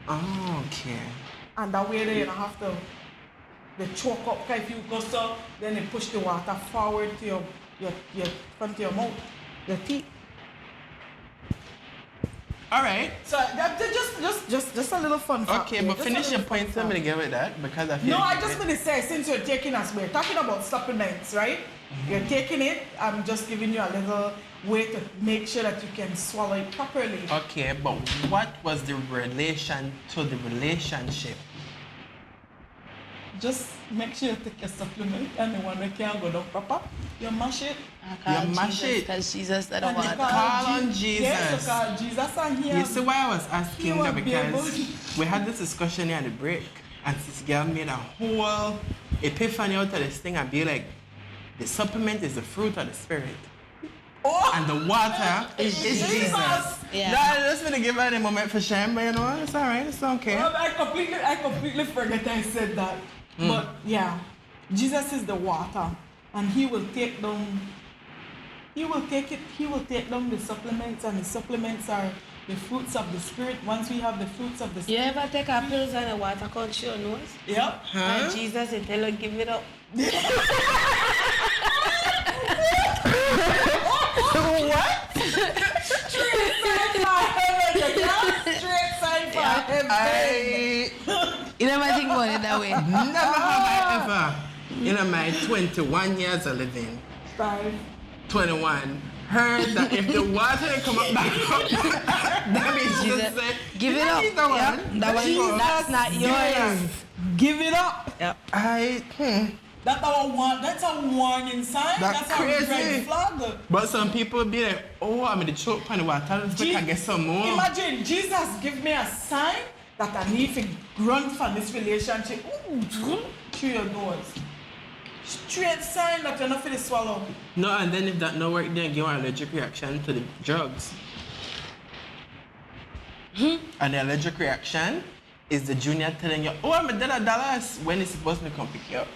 Oh, okay. And that way you don't have to choke up. If you go so, then they push the water forward to your front of your mouth, your teeth. All right. So just a little fun fact. Okay, but finish your point. I'm gonna give it that because I feel. No, I just gonna say since you're taking us, we're talking about supplements, right? You're taking it. I'm just giving you a little way to make sure that you can swallow it properly. Okay, but what was the relation to the relationship? Just make sure you take your supplement and the one that can't go down proper, you mash it. You mash it. Because Jesus said I want call on Jesus. Yes, you call Jesus and You see why I was asking that because we had this discussion here at the break and this girl made a whole epiphany out of this thing and be like, the supplement is the fruit of the spirit. Oh. And the water is Jesus. Yeah. No, I just want to give her a moment for shame, but you know, it's all right, it's okay. Well, I completely forget I said that. But yeah, Jesus is the water, and He will take down the supplements, and the supplements are the fruits of the spirit. Once we have the fruits of the spirit. You ever take our pills and the water comes to your nose? Yep. And Jesus will tell you, give it up. What? Straight sign for heaven, straight sign for heaven. You never think about it that way? Never have I ever, in my 21 years of living, 21, heard that if the water come up back up, that means Jesus said, give it up. Yep. That's not yours. Give it up. Yep. That's a warning sign. That's crazy. A red flag. But some people be like, oh, I'm in the choke pan water, so I can get some more. Imagine Jesus give me a sign that I need to grunt from this relationship. Ooh, through your nose. Straight sign that you're not going to swallow. No, and then if that no work, then give an allergic reaction to the drugs. And the allergic reaction is the junior telling you, oh, I'm a $1 when it's supposed to come pick you up.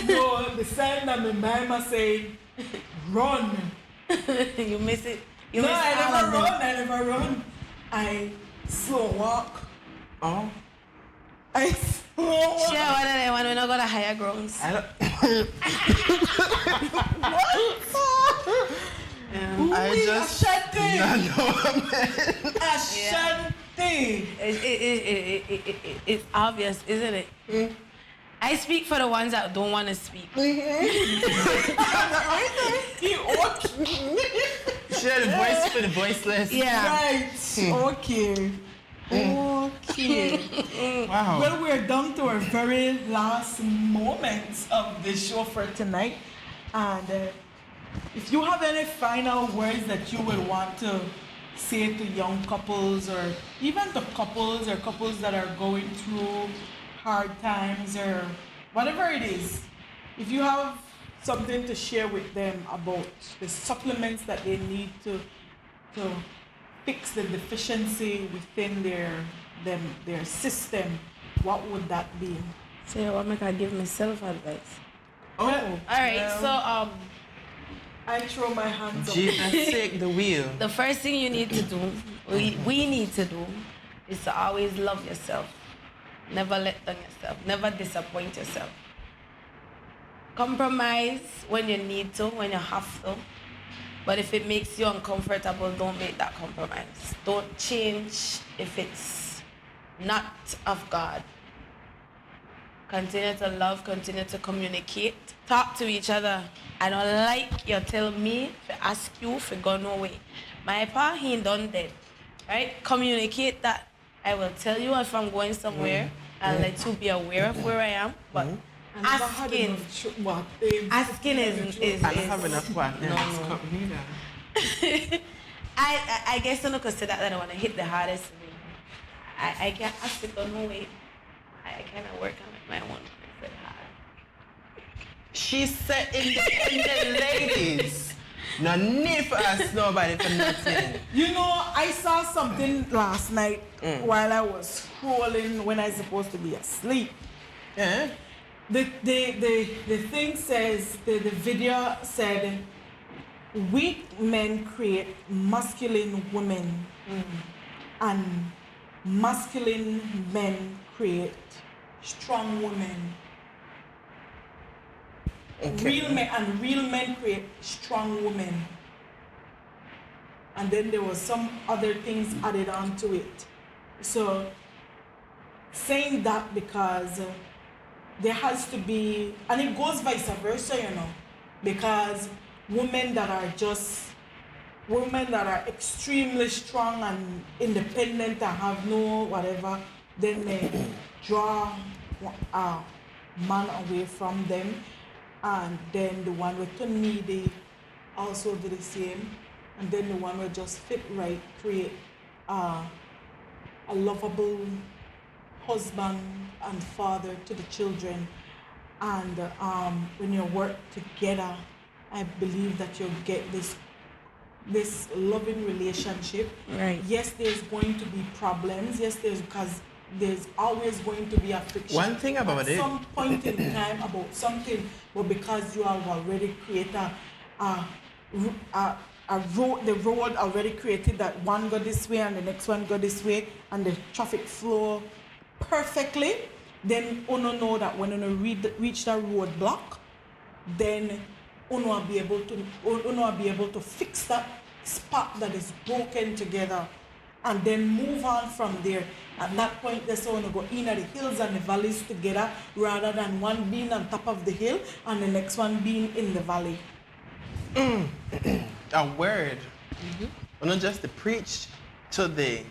No, the sign that my mama say, run. You miss it. I never run. I slow walk. Oh. I slow walk. Sure, one of them when we're not going to higher grounds. I don't. I just Ashanti. Ashanti. It's obvious, isn't it? I speak for the ones that don't want to speak. Share the voice for the voiceless. Yeah. Right. Okay. Okay. Wow. Well, we're down to our very last moments of the show for tonight. And if you have any final words that you would want to say to young couples or even to couples or couples that are going through hard times or whatever it is, if you have something to share with them about the supplements that they need to fix the deficiency within their system, what would that be? So you want me to give myself advice? Oh, All right. well, I throw my hands up. Jesus, take the wheel. The first thing you need to do, we need to do, is to always love yourself. Never let down yourself. Never disappoint yourself. Compromise when you need to, when you have to. But if it makes you uncomfortable, don't make that compromise. Don't change if it's not of God. Continue to love, continue to communicate. Talk to each other. I don't like you tell me to ask you if go no way. My pa, he done dead. Right? Communicate that. I will tell you if I'm going somewhere. I'll let you be aware of where I am. But asking is I don't have enough partners. No. I guess I don't consider that I want to hit the hardest. I can't ask it on no way. I kind of work on it my own. It's hard. She said independent ladies. No need for us nobody for nothing. You know, I saw something last night while I was scrolling when I was supposed to be asleep. Yeah. The thing says, the video said, weak men create masculine women and masculine men create strong women. Okay. Real men create strong women. And then there was some other things added on to it. So saying that because there has to be, and it goes vice versa, you know, because women that are extremely strong and independent and have no whatever, then they draw a man away from them. And then the one with too needy also do the same. And then the one will just fit right, create a lovable husband and father to the children. And when you work together, I believe that you'll get this loving relationship. Right. Yes, there's going to be problems. Yes, because there's always going to be a friction. One thing about at it. some point in time about something, but because you have already created the road already created that one go this way and the next one go this way and the traffic flow perfectly, then you know that when you reach that roadblock, then you will be able to fix that spot that is broken together and then move on from there. At that point, that's when you go in at the hills and the valleys together rather than one being on top of the hill and the next one being in the valley. A word. Not just to preach to the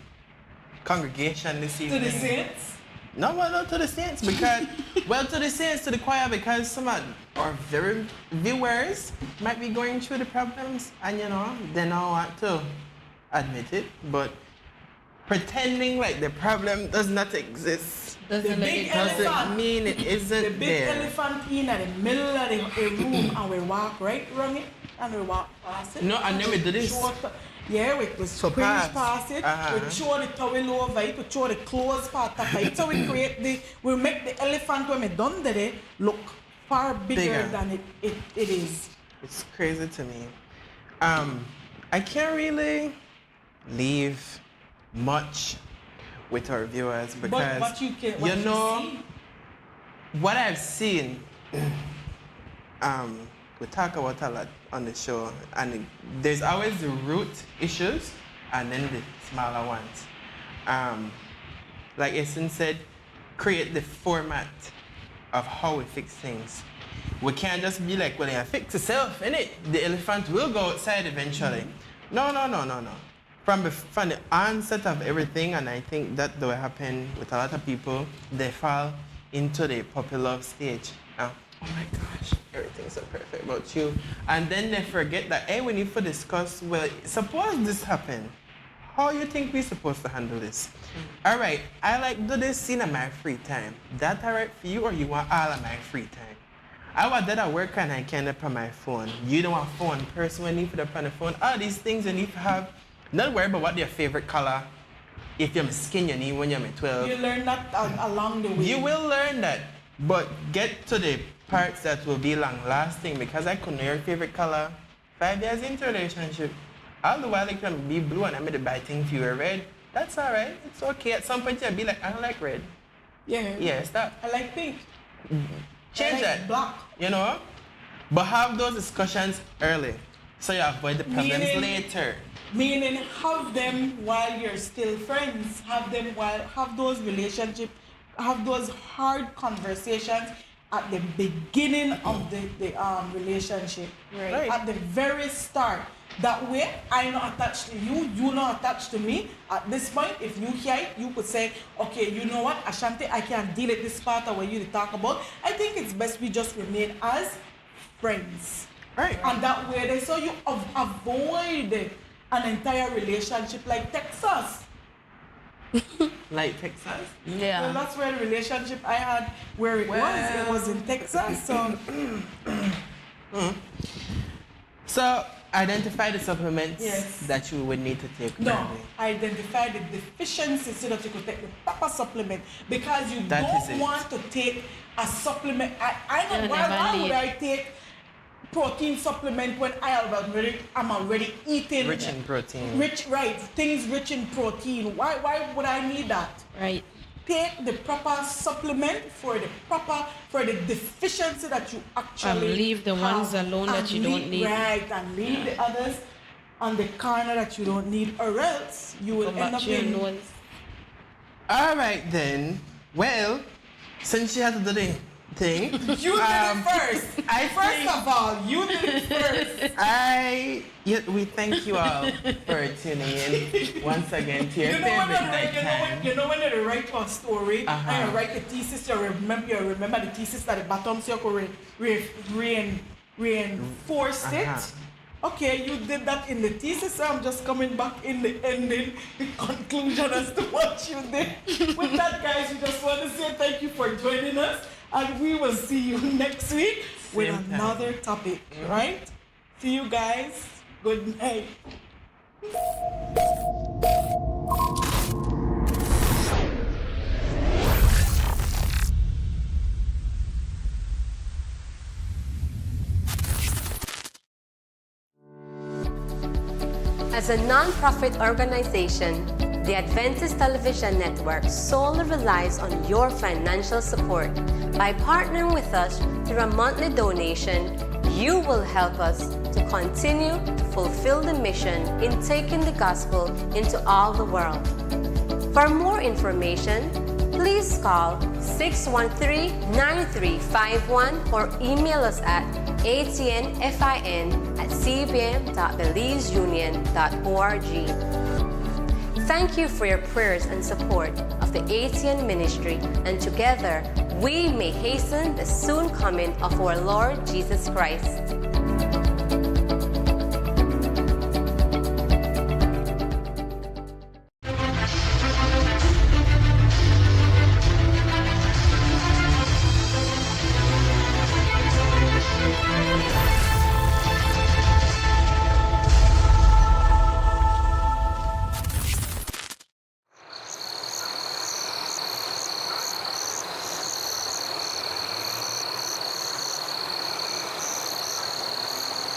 congregation this evening. To the saints? No, well, not to the saints because, to the saints, to the choir, because some of our very viewers might be going through the problems and, they don't want to admit it, but pretending like the problem does not exist doesn't mean it isn't there. The big elephant in the middle of the room and we walk right around it and we walk past it. No, and then we do this. Yeah, we squeeze past it, we throw the towel over it, we throw the clothes part of it. So we make the elephant when we done that look far bigger than it is. It's crazy to me. I can't really leave much with our viewers because but you can, what I've seen. We talk about a lot on the show, and there's always the root issues and then the smaller ones. Like Aislinn said, create the format of how we fix things. We can't just be like, well, you fix yourself, innit? The elephant will go outside eventually. No. From the onset of everything, and I think that will happen with a lot of people, they fall into the puppy love stage. Oh my gosh, everything's so perfect about you. And then they forget that, hey, we need to discuss, well, suppose this happened. How you think we're supposed to handle this? All right, I like do this in my free time. That all right for you, or you want all of my free time? I was there at work and I can't up on my phone. You don't want phone person when you put up on the phone. All these things you need to have. Not worry about what your favorite color. If you're skin you need when you're 12. You learn that along the way. You will learn that. But get to the parts that will be long lasting, because I could know your favorite color 5 years into a relationship. All the while it can be blue and I'm going to buy things for you red. That's all right. It's okay. At some point you'll be like, I don't like red. Yeah, stop. I like pink. Change that. Black. You know? But have those discussions early so you avoid the problems later. Meaning have them while you're still friends. Have those relationships, have those hard conversations at the beginning of the relationship. Right. At the very start. That way, I'm not attached to you, you're not attached to me. At this point, if you hear it, you could say, okay, you know what, Ashanti, I can't deal with this part of what you talk about. I think it's best we just remain as friends. Right. And that way, so you avoid an entire relationship like Texas. Like Texas? Yeah. Well, that's where the relationship I had, where it was in Texas. So, So identify the supplements that you would need to take. No, identify the deficiencies so that you could take the proper supplement, because you don't want to take a supplement. Why would I take protein supplement when I'm already eating rich in protein? Things rich in protein. Why would I need that? Right. Take the proper supplement for the deficiency that you actually and leave the ones alone that you don't need. Right, and leave the others on the corner that you don't need, or else you will end up in. All right then. Well, since you had to do the thing, you did it first. First of all, you did it first. We thank you all for tuning in once again to your favorite nighttime. You know when you write a story and you write the thesis, you remember the thesis at the bottom, so you could reinforce it. Okay, you did that in the thesis, so I'm just coming back in the ending, the conclusion as to what you did. With that, guys, we just want to say thank you for joining us, and we will see you next week with another topic, right? See you guys. Good night. As a non-profit organization, the Adventist Television Network solely relies on your financial support. By partnering with us through a monthly donation, you will help us to continue to fulfill the mission in taking the gospel into all the world. For more information, please call 613-9351 or email us at atnfin@cbm.belizeunion.org. Thank you for your prayers and support of the ATN ministry, and together we may hasten the soon coming of our Lord Jesus Christ.